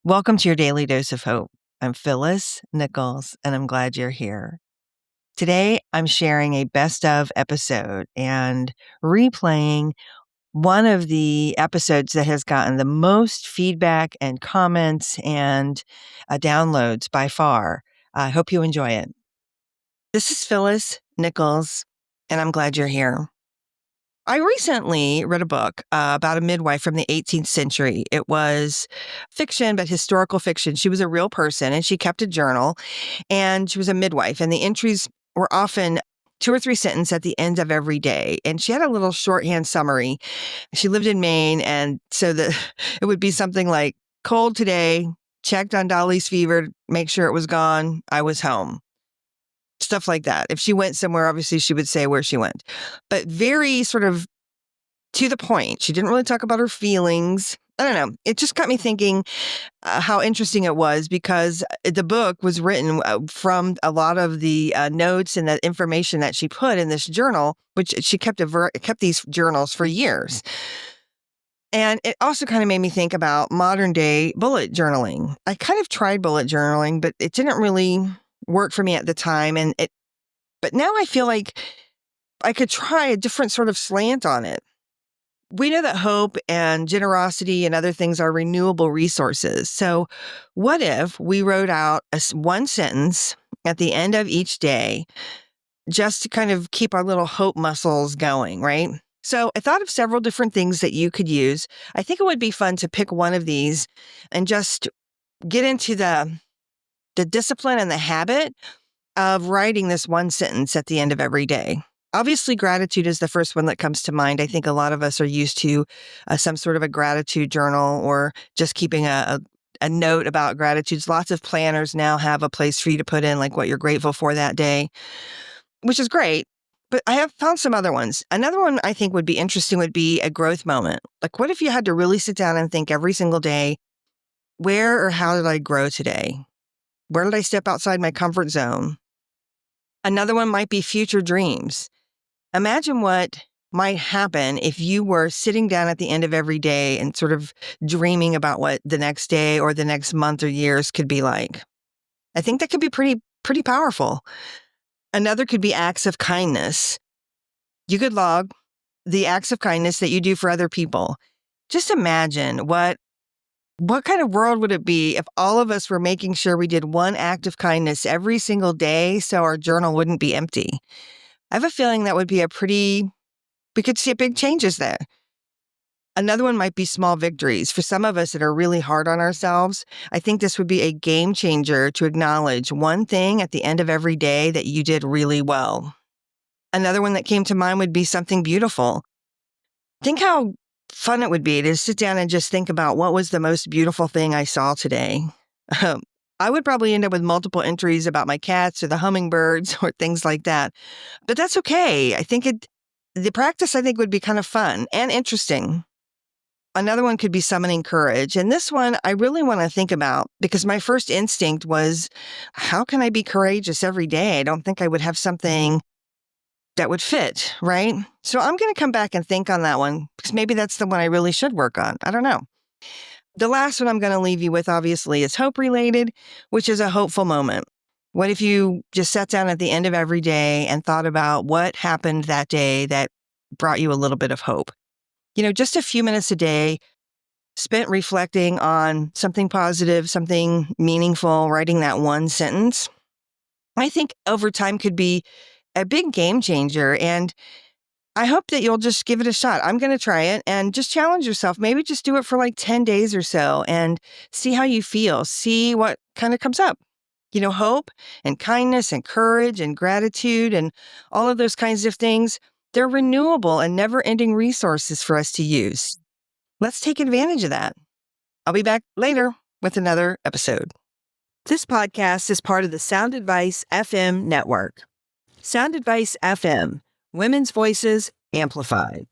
Welcome to your daily dose of hope. I'm Phyllis Nichols, and I'm glad you're here. Today, I'm sharing a best of episode and replaying one of the episodes that has gotten the most feedback and comments and downloads by far. I hope you enjoy it. This is Phyllis Nichols, and I'm glad you're here. I recently read a book about a midwife from the 18th century. It was fiction, but historical fiction. She was a real person and she kept a journal, and she was a midwife, and the entries were often 2 or 3 sentences at the end of every day. And she had a little shorthand summary. She lived in Maine, and so it would be something like, cold today, checked on Dolly's fever, make sure it was gone, I was home. Stuff like that. If she went somewhere, obviously she would say where she went, but very sort of to the point. She didn't really talk about her feelings. I don't know. It just got me thinking how interesting it was, because the book was written from a lot of the notes and the information that she put in this journal, which she kept these journals for years. And it also kind of made me think about modern day bullet journaling. I kind of tried bullet journaling, but it didn't really work for me at the time. But now I feel like I could try a different sort of slant on it. We know that hope and generosity and other things are renewable resources. So what if we wrote out one sentence at the end of each day just to kind of keep our little hope muscles going, right? So I thought of several different things that you could use. I think it would be fun to pick one of these and just get into the discipline and the habit of writing this one sentence at the end of every day. Obviously, gratitude is the first one that comes to mind. I think a lot of us are used to some sort of a gratitude journal, or just keeping a note about gratitudes. Lots of planners now have a place for you to put in like what you're grateful for that day, which is great. But I have found some other ones. Another one I think would be interesting would be a growth moment. Like, what if you had to really sit down and think every single day, where or how did I grow today? Where did I step outside my comfort zone? Another one might be future dreams. Imagine what might happen if you were sitting down at the end of every day and sort of dreaming about what the next day or the next month or years could be like. I think that could be pretty powerful. Another could be acts of kindness. You could log the acts of kindness that you do for other people. Just imagine what kind of world would it be if all of us were making sure we did one act of kindness every single day so our journal wouldn't be empty. I have a feeling that would be we could see big changes there. Another one might be small victories. For some of us that are really hard on ourselves, I think this would be a game changer to acknowledge one thing at the end of every day that you did really well. Another one that came to mind would be something beautiful. Think how fun it would be to sit down and just think about what was the most beautiful thing I saw today. I would probably end up with multiple entries about my cats or the hummingbirds or things like that. But that's okay. I think the practice, I think, would be kind of fun and interesting. Another one could be summoning courage. And this one I really want to think about, because my first instinct was, how can I be courageous every day? I don't think I would have something that would fit, right? So I'm going to come back and think on that one, because maybe that's the one I really should work on. I don't know. The last one I'm going to leave you with, obviously, is hope related, which is a hopeful moment. What if you just sat down at the end of every day and thought about what happened that day that brought you a little bit of hope? Just a few minutes a day spent reflecting on something positive, something meaningful, writing that one sentence, I think over time could be a big game changer. And I hope that you'll just give it a shot. I'm going to try it and just challenge yourself. Maybe just do it for like 10 days or so and see how you feel. See what kind of comes up. Hope and kindness and courage and gratitude and all of those kinds of things, they're renewable and never-ending resources for us to use. Let's take advantage of that. I'll be back later with another episode. This podcast is part of the Sound Advice FM network. Sound Advice FM, women's voices amplified.